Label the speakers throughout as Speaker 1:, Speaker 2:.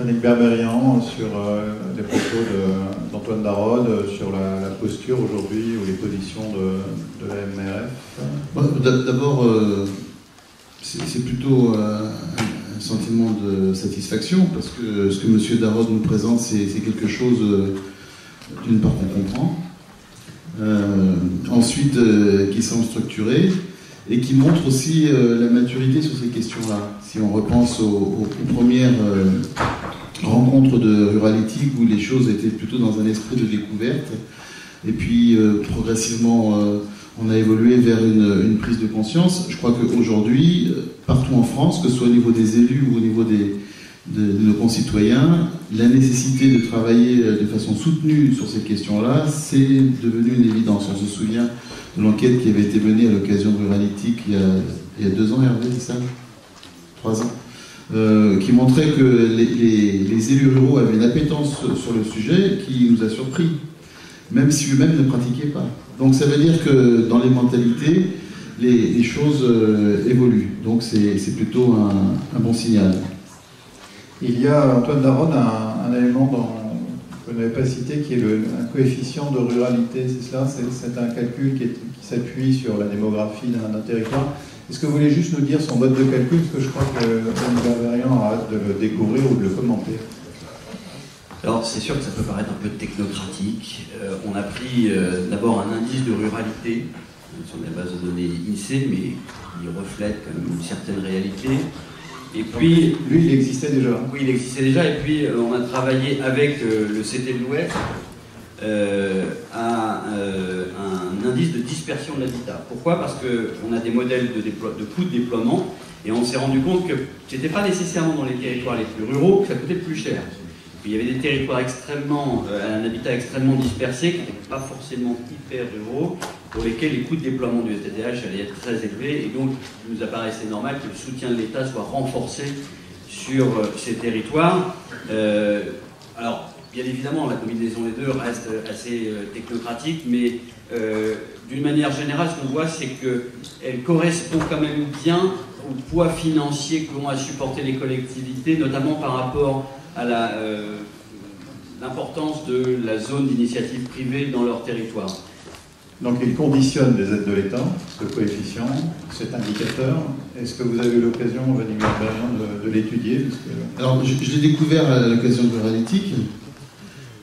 Speaker 1: Yannick Berberian, sur les propos d'Antoine Darod, sur la posture aujourd'hui ou les positions de la MRF.
Speaker 2: D'abord, c'est plutôt un sentiment de satisfaction, parce que ce que M. Darod nous présente, c'est quelque chose, d'une part, qu'on comprend, ensuite, qui semble structuré, et qui montre aussi la maturité sur ces questions-là. Si on repense aux premières rencontres de Ruralitique, où les choses étaient plutôt dans un esprit de découverte, et puis progressivement on a évolué vers une prise de conscience. Je crois qu'aujourd'hui, partout en France, que ce soit au niveau des élus ou au niveau de nos concitoyens, la nécessité de travailler de façon soutenue sur ces questions-là, c'est devenu une évidence. On se souvient de l'enquête qui avait été menée à l'occasion de Ruralitique il y a 2 ans, Hervé, c'est ça 3 ans, qui montrait que les élus ruraux avaient une appétence sur le sujet qui nous a surpris, même si eux-mêmes ne pratiquaient pas. Donc ça veut dire que dans les mentalités, les choses évoluent. Donc c'est plutôt un bon signal.
Speaker 1: Il y a, Antoine Darod, un élément que vous n'avez pas cité, qui est un coefficient de ruralité, c'est cela? C'est un calcul qui s'appuie sur la démographie d'un territoire. Est-ce que vous voulez juste nous dire son mode de calcul? Parce que je crois que Yannick Berberian a hâte de le découvrir ou de le commenter.
Speaker 3: Alors c'est sûr que ça peut paraître un peu technocratique. On a pris d'abord un indice de ruralité sur la base de données INSEE, mais qui reflète quand même une certaine réalité. Et puis,
Speaker 1: lui, il existait déjà.
Speaker 3: Oui, il existait déjà. Et puis, on a travaillé avec le CT de l'Ouest à un indice de dispersion de l'habitat. Pourquoi? Parce qu'on a des modèles de coûts de déploiement, et on s'est rendu compte que ce n'était pas nécessairement dans les territoires les plus ruraux que ça coûtait plus cher. Il y avait des territoires un habitat extrêmement dispersé, qui n'étaient pas forcément hyper ruraux, pour lesquels les coûts de déploiement du FTTH allaient être très élevés, et donc il nous apparaissait normal que le soutien de l'État soit renforcé sur ces territoires. Alors, bien évidemment, la combinaison des deux reste assez technocratique, mais d'une manière générale, ce qu'on voit, c'est qu'elle correspond quand même bien au poids financier qu'ont à supporter les collectivités, notamment par rapport à l'importance de la zone d'initiative privée dans leur territoire.
Speaker 1: Donc il conditionne les aides de l'État, ce coefficient, cet indicateur. Est-ce que vous avez eu l'occasion, Yannick Berberian, de l'étudier?
Speaker 2: Alors je l'ai découvert à l'occasion de Ruralitique,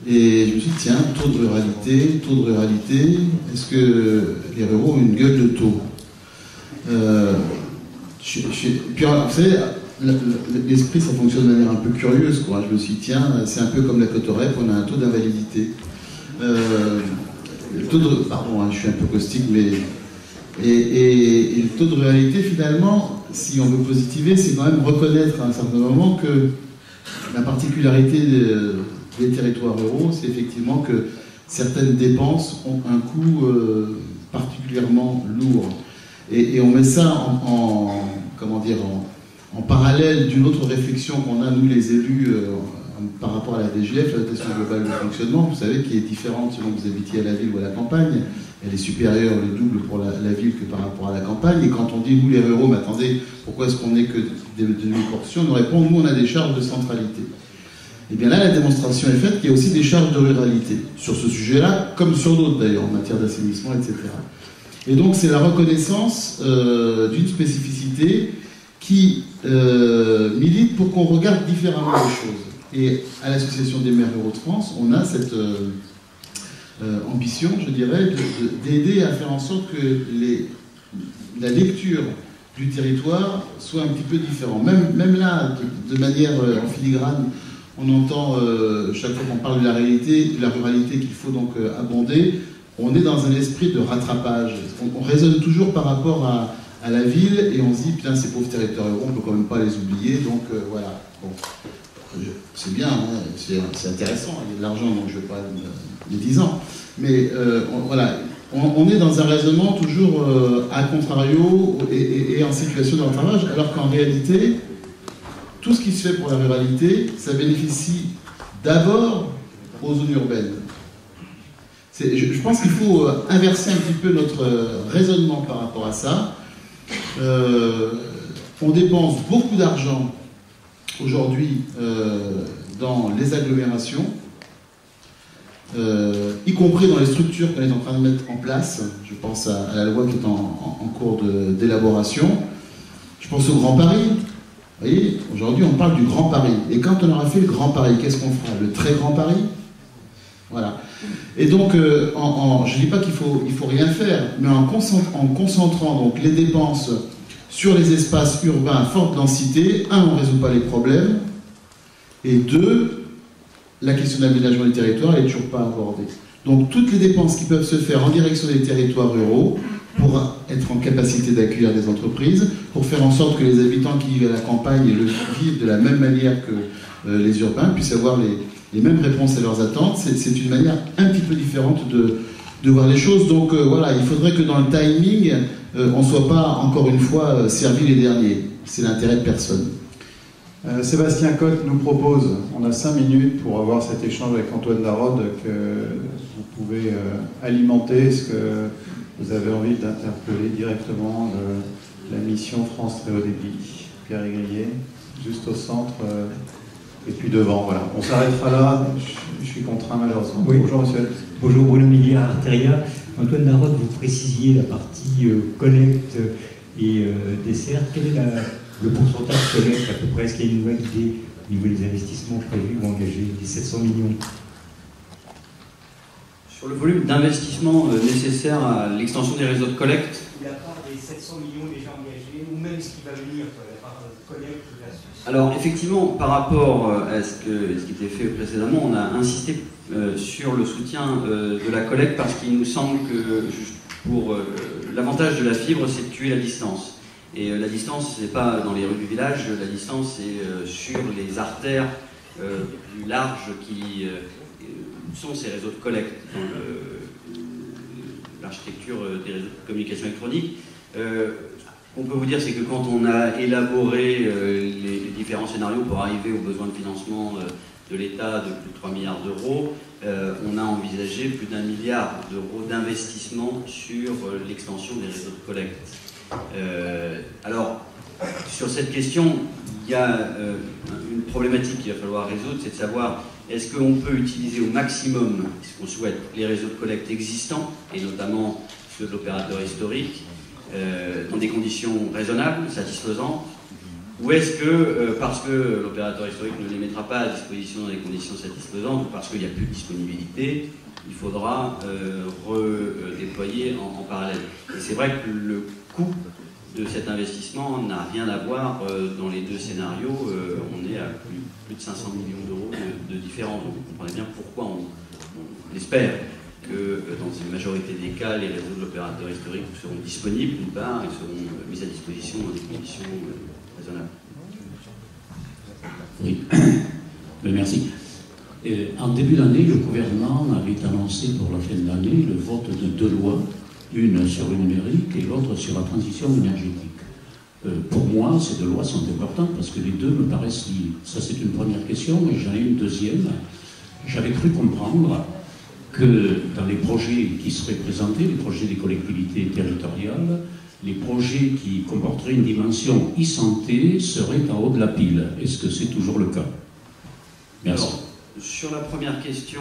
Speaker 2: et je me suis dit, tiens, taux de ruralité, est-ce que les ruraux ont une gueule de taux? Puis alors, vous savez, l'esprit, ça fonctionne de manière un peu curieuse, quoi. Je me suis dit, tiens, c'est un peu comme la Cotorep, on a un taux d'invalidité. Pardon, je suis un peu caustique, mais... Et le taux de ruralité, finalement, si on veut positiver, c'est quand même reconnaître à un certain moment que la particularité des territoires ruraux, c'est effectivement que certaines dépenses ont un coût particulièrement lourd. Et on met ça en parallèle d'une autre réflexion qu'on a, nous les élus, par rapport à la DGF, la dotation globale de fonctionnement, vous savez, qui est différente selon que vous habitiez à la ville ou à la campagne. Elle est supérieure, le double pour la ville que par rapport à la campagne. Et quand on dit, nous les ruraux, mais attendez, pourquoi est-ce qu'on n'est que des demi-portions? On répond, nous on a des charges de centralité. Et bien là, la démonstration est faite qu'il y a aussi des charges de ruralité, sur ce sujet-là, comme sur d'autres d'ailleurs, en matière d'assainissement, etc. Et donc c'est la reconnaissance d'une spécificité qui milite pour qu'on regarde différemment les choses. Et à l'Association des maires ruraux de France, on a cette ambition, je dirais, d'aider à faire en sorte que la lecture du territoire soit un petit peu différente. Même là, de manière en filigrane, on entend chaque fois qu'on parle de la ruralité qu'il faut donc abonder. On est dans un esprit de rattrapage. On raisonne toujours par rapport à la ville et on se dit, putain, ces pauvres territoires ruraux, on ne peut quand même pas les oublier, donc voilà. Bon. C'est bien, hein, c'est intéressant, il y a de l'argent, donc je ne veux pas les 10 ans. Mais voilà, on est dans un raisonnement toujours à contrario et en situation de rattrapage, alors qu'en réalité, tout ce qui se fait pour la ruralité, ça bénéficie d'abord aux zones urbaines. Je pense qu'il faut inverser un petit peu notre raisonnement par rapport à ça. On dépense beaucoup d'argent aujourd'hui dans les agglomérations, y compris dans les structures qu'on est en train de mettre en place. Je pense à la loi qui est en cours d'élaboration. Je pense au Grand Paris. Vous voyez, aujourd'hui on parle du Grand Paris. Et quand on aura fait le Grand Paris, qu'est-ce qu'on fera? Le très Grand Paris? Voilà. Et donc, je ne dis pas qu'il faut rien faire, mais en concentrant donc les dépenses sur les espaces urbains à forte densité, un, on ne résout pas les problèmes, et deux, la question de l'aménagement des territoires n'est toujours pas abordée. Donc, toutes les dépenses qui peuvent se faire en direction des territoires ruraux, pour être en capacité d'accueillir des entreprises, pour faire en sorte que les habitants qui vivent à la campagne vivent de la même manière que les urbains, puissent avoir les mêmes réponses à leurs attentes. C'est une manière un petit peu différente de voir les choses. Donc voilà, il faudrait que dans le timing, on ne soit pas, encore une fois, servi les derniers. C'est l'intérêt de personne.
Speaker 1: Sébastien Cotte nous propose, on a 5 minutes pour avoir cet échange avec Antoine Darod, que vous pouvez alimenter. Est-ce que vous avez envie d'interpeller directement la mission France Très Haut Débit? Pierre Aygrier, juste au centre, et puis devant, voilà. On s'arrêtera là, je suis contraint malheureusement.
Speaker 4: Oui.
Speaker 1: Bonjour monsieur.
Speaker 4: Bonjour Bruno Milliard, Arteria. Antoine Darod, vous précisiez la partie collecte et dessert. Quel est le pourcentage collecte à peu près? Est-ce qu'il y a une nouvelle idée au niveau des investissements prévus ou engagés, des 700 millions?
Speaker 3: Sur le volume d'investissement nécessaire à l'extension des réseaux de collecte.
Speaker 4: La part des 700 millions déjà engagés, ou même ce qui va venir, la part de collecte versus...
Speaker 3: Alors effectivement, par rapport à ce qui était fait précédemment, on a insisté sur le soutien de la collecte parce qu'il nous semble que pour l'avantage de la fibre, c'est de tuer la distance. Et la distance, c'est pas dans les rues du village, la distance, c'est sur les artères plus larges qui sont ces réseaux de collecte dans l'architecture des réseaux de communication électronique. On peut vous dire, c'est que quand on a élaboré les différents scénarios pour arriver aux besoins de financement de l'État de plus de 3 milliards d'euros, on a envisagé plus d'1 milliard d'euros d'investissement sur l'extension des réseaux de collecte. Alors, sur cette question, il y a une problématique qu'il va falloir résoudre, c'est de savoir est-ce qu'on peut utiliser au maximum, ce qu'on souhaite, les réseaux de collecte existants, et notamment ceux de l'opérateur historique, dans des conditions raisonnables, satisfaisantes, ou est-ce que, parce que l'opérateur historique ne les mettra pas à disposition dans des conditions satisfaisantes, ou parce qu'il n'y a plus de disponibilité, il faudra redéployer en parallèle. Et c'est vrai que le coût de cet investissement n'a rien à voir dans les deux scénarios. On est à plus de 500 millions d'euros de différence. Donc vous comprenez bien pourquoi on espère que dans une majorité des cas, les réseaux de l'opérateur historique seront disponibles d'une part et seront mis à disposition dans des conditions raisonnables.
Speaker 5: Oui, merci. En début d'année, le gouvernement avait annoncé pour la fin de l'année le vote de 2 lois, une sur le numérique et l'autre sur la transition énergétique. Pour moi, ces 2 lois sont importantes parce que les deux me paraissent liées. Ça, c'est une première question, et j'en ai une deuxième. J'avais cru comprendre que dans les projets qui seraient présentés, les projets des collectivités territoriales, les projets qui comporteraient une dimension e-santé seraient en haut de la pile. Est-ce que c'est toujours le cas? Merci.
Speaker 3: Alors, sur la première question,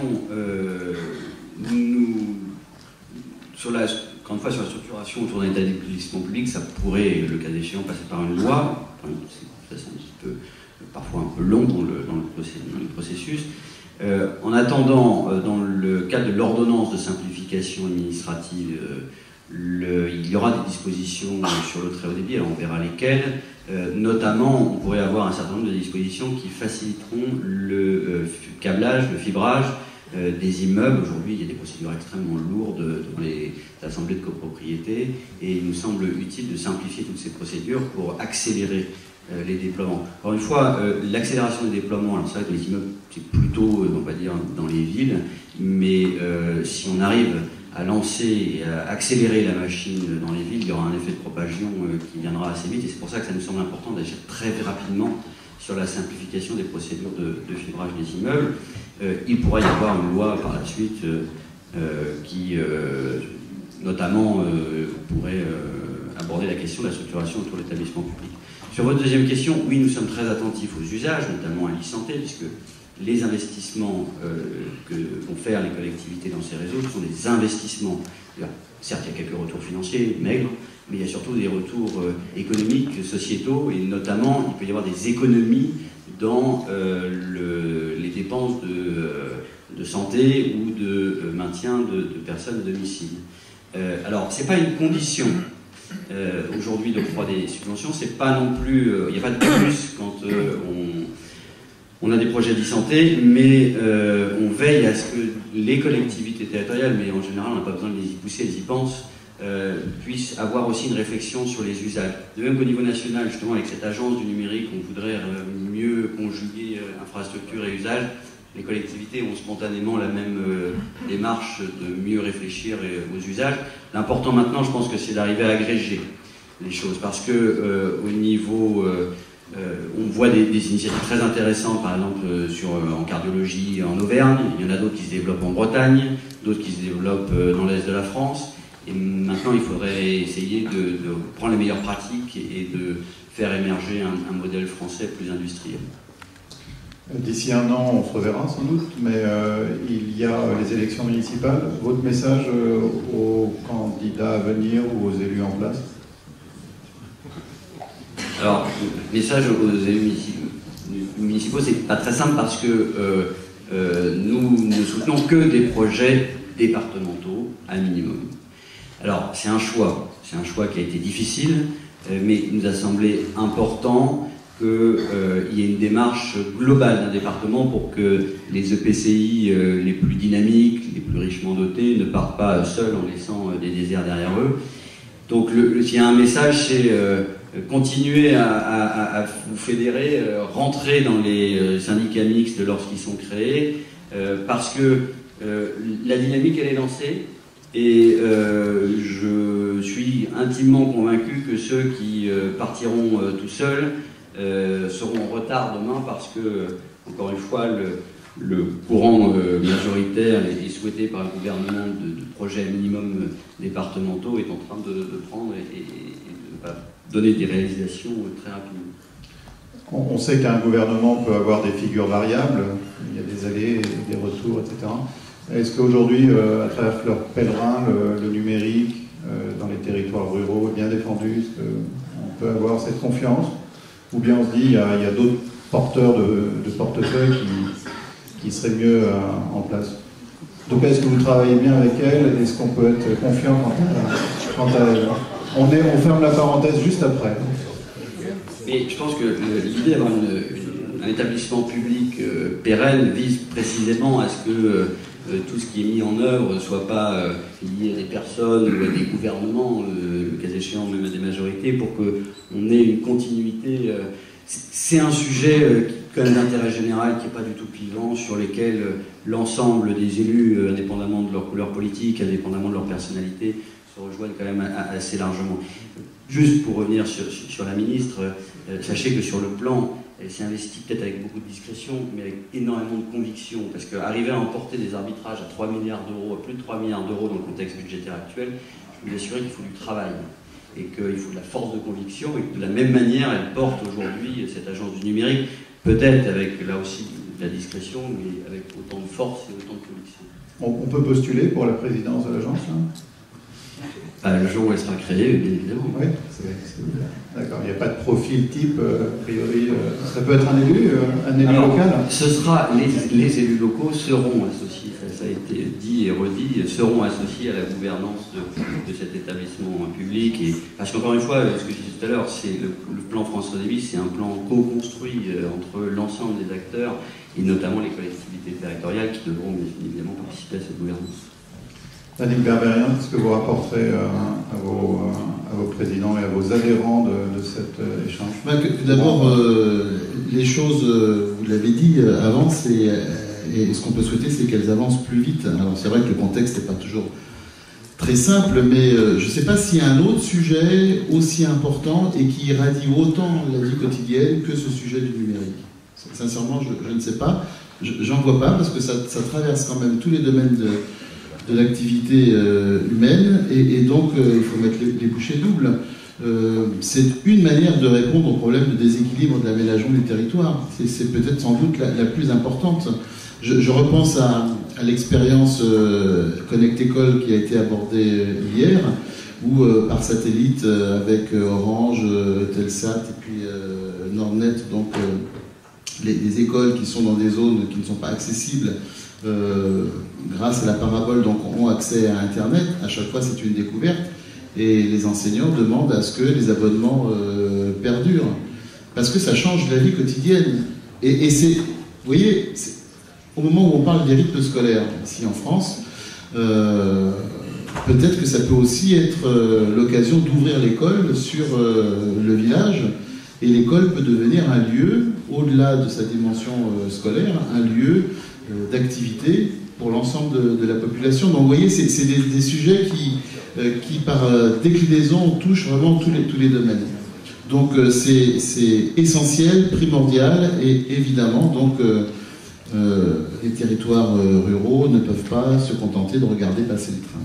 Speaker 3: encore une fois, sur la structuration autour d'un établissement public, ça pourrait, le cas échéant, passer par une loi. Enfin, c'est un petit peu, parfois un peu long dans le processus. En attendant, dans le cadre de l'ordonnance de simplification administrative, il y aura des dispositions sur le très haut débit, alors on verra lesquelles. Notamment, on pourrait avoir un certain nombre de dispositions qui faciliteront le câblage, le fibrage des immeubles. Aujourd'hui, il y a des procédures extrêmement lourdes dans les assemblées de copropriété, et il nous semble utile de simplifier toutes ces procédures pour accélérer les déploiements. Encore une fois, l'accélération des déploiements, alors c'est vrai que les immeubles, c'est plutôt, on va dire, dans les villes, mais si on arrive à lancer et à accélérer la machine dans les villes, il y aura un effet de propagation qui viendra assez vite, et c'est pour ça que ça nous semble important d'agir très rapidement sur la simplification des procédures de fibrage des immeubles. Il pourra y avoir une loi par la suite qui, notamment, pourrait aborder la question de la structuration autour de l'établissement public. Sur votre deuxième question, oui, nous sommes très attentifs aux usages, notamment à l'e-santé, puisque les investissements que vont faire les collectivités dans ces réseaux sont des investissements. Certes, il y a quelques retours financiers, maigres, mais il y a surtout des retours économiques, sociétaux, et notamment, il peut y avoir des économies dans les dépenses de santé ou de maintien de personnes à domicile. Alors, ce n'est pas une condition aujourd'hui d'octroi des subventions, c'est pas non plus, il n'y a pas de plus quand on a des projets d'e-santé, mais on veille à ce que les collectivités territoriales, mais en général on n'a pas besoin de les y pousser, elles y pensent, puissent avoir aussi une réflexion sur les usages. De même qu'au niveau national, justement avec cette agence du numérique, on voudrait mieux conjuguer infrastructure et usage. Les collectivités ont spontanément la même démarche de mieux réfléchir aux usages. L'important maintenant, je pense que c'est d'arriver à agréger les choses, parce que au niveau, on voit des initiatives très intéressantes, par exemple en cardiologie en Auvergne. Il y en a d'autres qui se développent en Bretagne, d'autres qui se développent dans l'est de la France. Et maintenant, il faudrait essayer de prendre les meilleures pratiques et de faire émerger un modèle français plus industriel.
Speaker 1: D'ici un an, on se reverra sans doute, mais il y a les élections municipales. Votre message aux candidats à venir ou aux élus en place?
Speaker 3: Alors, le message aux élus municipaux, c'est pas très simple parce que nous ne soutenons que des projets départementaux à minimum. Alors, c'est un choix qui a été difficile, mais il nous a semblé important qu'il y ait une démarche globale d'un département pour que les EPCI les plus dynamiques, les plus richement dotés, ne partent pas seuls en laissant des déserts derrière eux. Donc s'il y a un message, c'est continuer à vous fédérer, rentrer dans les syndicats mixtes lorsqu'ils sont créés, parce que la dynamique, elle est lancée, et je suis intimement convaincu que ceux qui partiront tout seuls seront en retard demain parce que, encore une fois, le courant majoritaire et souhaité par le gouvernement de projets minimum départementaux est en train de prendre et de donner des réalisations très rapidement.
Speaker 1: On sait qu'un gouvernement peut avoir des figures variables, il y a des allées, des retours, etc. Est-ce qu'aujourd'hui, à travers leur pèlerin, le numérique dans les territoires ruraux est bien défendu? Est-ce qu'on peut avoir cette confiance? Ou bien on se dit qu'il y a d'autres porteurs de portefeuille qui seraient mieux en place? Donc est-ce que vous travaillez bien avec elle? Est-ce qu'on peut être confiant quant à elle? On ferme la parenthèse juste après.
Speaker 3: Mais je pense que l'idée d'avoir un établissement public pérenne vise précisément à ce que tout ce qui est mis en œuvre ne soit pas lié à des personnes ou à des gouvernements, le cas échéant même à des majorités, pour qu'on ait une continuité. C'est un sujet quand même d'intérêt général qui n'est pas du tout clivant, sur lesquels l'ensemble des élus, indépendamment de leur couleur politique, indépendamment de leur personnalité, se rejoignent quand même assez largement. Juste pour revenir sur la ministre, sachez que sur le plan, elle s'est investie peut-être avec beaucoup de discrétion, mais avec énormément de conviction, parce qu'arriver à emporter des arbitrages à 3 milliards d'euros, à plus de 3 milliards d'euros dans le contexte budgétaire actuel, je peux vous assurer qu'il faut du travail, et qu'il faut de la force de conviction, et que de la même manière, elle porte aujourd'hui cette agence du numérique, peut-être avec là aussi de la discrétion, mais avec autant de force et autant de conviction.
Speaker 1: On peut postuler pour la présidence de l'agence, hein?
Speaker 3: Le jour où elle sera créée, bien évidemment.
Speaker 1: Oui, d'accord. Il n'y a pas de profil type, a priori. Ça peut être un élu local?
Speaker 3: Ce sera, les élus locaux seront associés, ça a été dit et redit, seront associés à la gouvernance de cet établissement public. Parce qu'encore une fois, ce que je disais tout à l'heure, c'est le plan France Très Haut Débit, c'est un plan co-construit entre l'ensemble des acteurs, et notamment les collectivités territoriales qui devront bien évidemment participer à cette gouvernance.
Speaker 1: Annick Berbérien, qu'est-ce que vous rapporterez à vos présidents et à vos adhérents de cet échange?
Speaker 2: D'abord, les choses, vous l'avez dit, avancent et ce qu'on peut souhaiter, c'est qu'elles avancent plus vite. Alors c'est vrai que le contexte n'est pas toujours très simple, mais je ne sais pas s'il y a un autre sujet aussi important et qui irradie autant la vie quotidienne que ce sujet du numérique. Sincèrement, je ne sais pas. J'en vois pas parce que ça traverse quand même tous les domaines de l'activité humaine, et donc il faut mettre les bouchées doubles. c'est une manière de répondre au problème de déséquilibre de l'aménagement du territoire. C'est peut-être sans doute la plus importante. Je repense à l'expérience Connect École qui a été abordée hier, où par satellite avec Orange, Telsat et puis Nordnet, donc les écoles qui sont dans des zones qui ne sont pas accessibles grâce à la parabole, donc ont accès à Internet. À chaque fois, c'est une découverte. Et les enseignants demandent à ce que les abonnements perdurent. Parce que ça change la vie quotidienne. Et c'est, vous voyez, au moment où on parle des rythmes scolaires, ici en France, peut-être que ça peut aussi être l'occasion d'ouvrir l'école sur le village. Et l'école peut devenir un lieu, au-delà de sa dimension scolaire, un lieu d'activité pour l'ensemble de la population. Donc vous voyez, c'est des sujets qui par déclinaison, touchent vraiment tous les domaines. Donc c'est essentiel, primordial, et évidemment, donc les territoires ruraux ne peuvent pas se contenter de regarder passer le train.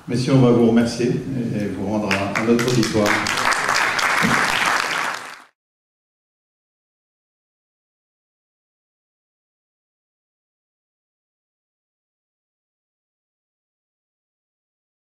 Speaker 1: Messieurs, on va vous remercier et vous rendre à notre auditoire.